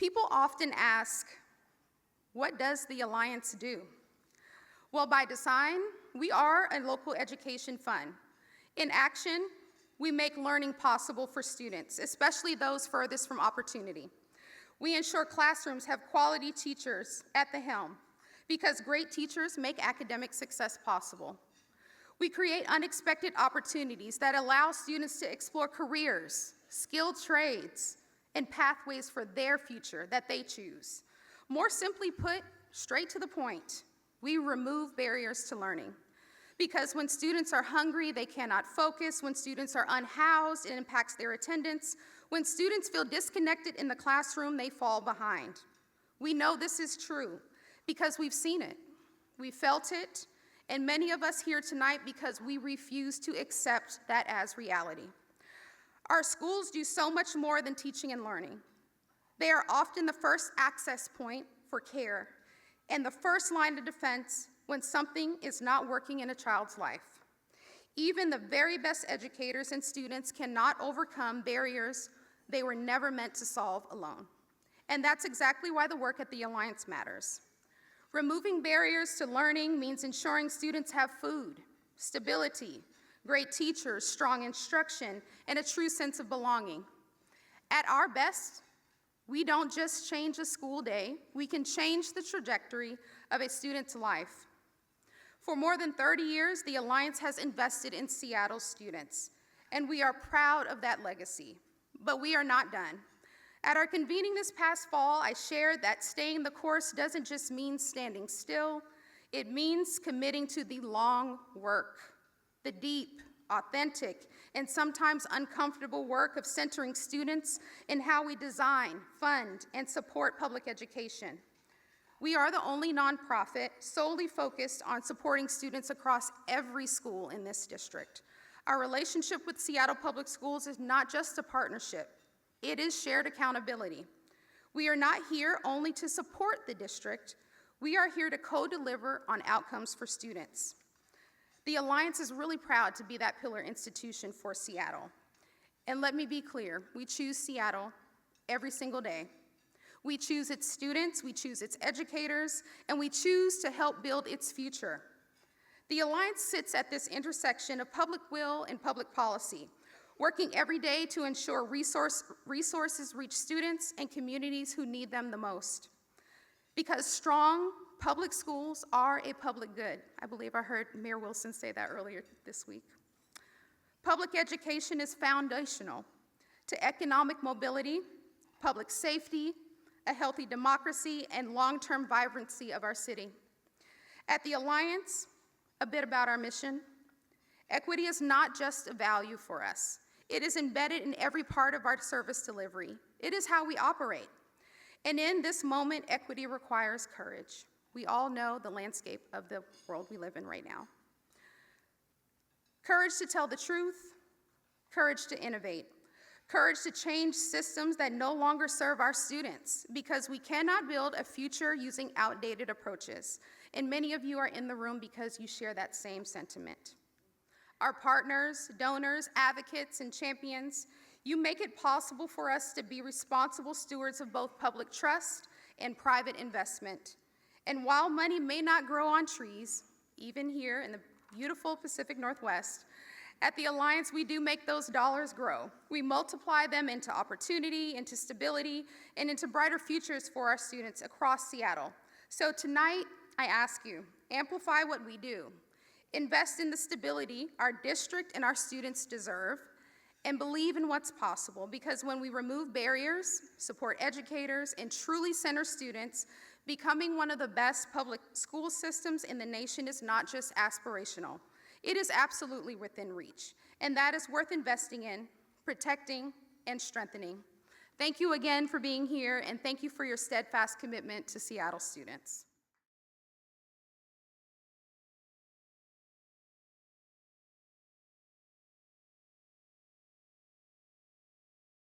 People often ask, what does the Alliance do? Well, by design, we are a local education fund. In action, we make learning possible for students, especially those furthest from opportunity. We ensure classrooms have quality teachers at the helm, because great teachers make academic success possible. We create unexpected opportunities that allow students to explore careers, skilled trades, and pathways for their future that they choose. More simply put, straight to the point, we remove barriers to learning. Because when students are hungry, they cannot focus. When students are unhoused, it impacts their attendance. When students feel disconnected in the classroom, they fall behind. We know this is true because we've seen it, we felt it, and many of us here tonight because we refuse to accept that as reality. Our schools do so much more than teaching and learning. They are often the first access point for care and the first line of defense when something is not working in a child's life. Even the very best educators and students cannot overcome barriers they were never meant to solve alone. And that's exactly why the work at the Alliance matters. Removing barriers to learning means ensuring students have food, stability, great teachers, strong instruction, and a true sense of belonging. At our best, we don't just change a school day, we can change the trajectory of a student's life. For more than 30 years, the Alliance has invested in Seattle students, and we are proud of that legacy. But we are not done. At our convening this past fall, I shared that staying the course doesn't just mean standing still, it means committing to the long work, the deep, authentic, and sometimes uncomfortable work of centering students in how we design, fund, and support public education. We are the only nonprofit solely focused on supporting students across every school in this district. Our relationship with Seattle Public Schools is not just a partnership, it is shared accountability. We are not here only to support the district, we are here to co-deliver on outcomes for students. The Alliance is really proud to be that pillar institution for Seattle. And let me be clear, we choose Seattle every single day. We choose its students, we choose its educators, and we choose to help build its future. The Alliance sits at this intersection of public will and public policy, working every day to ensure resources reach students and communities who need them the most. Because strong public schools are a public good. I believe I heard Mayor Wilson say that earlier this week. Public education is foundational to economic mobility, public safety, a healthy democracy, and long-term vibrancy of our city. At the Alliance, a bit about our mission. Equity is not just a value for us. It is embedded in every part of our service delivery. It is how we operate. And in this moment, equity requires courage. We all know the landscape of the world we live in right now. Courage to tell the truth, courage to innovate, courage to change systems that no longer serve our students, because we cannot build a future using outdated approaches. And many of you are in the room because you share that same sentiment. Our partners, donors, advocates, and champions, you make it possible for us to be responsible stewards of both public trust and private investment. And while money may not grow on trees, even here in the beautiful Pacific Northwest, at the Alliance, we do make those dollars grow. We multiply them into opportunity, into stability, and into brighter futures for our students across Seattle. So tonight, I ask you, amplify what we do. Invest in the stability our district and our students deserve, and believe in what's possible, because when we remove barriers, support educators, and truly center students, becoming one of the best public school systems in the nation is not just aspirational. It is absolutely within reach, and that is worth investing in, protecting, and strengthening. Thank you again for being here, and thank you for your steadfast commitment to Seattle students.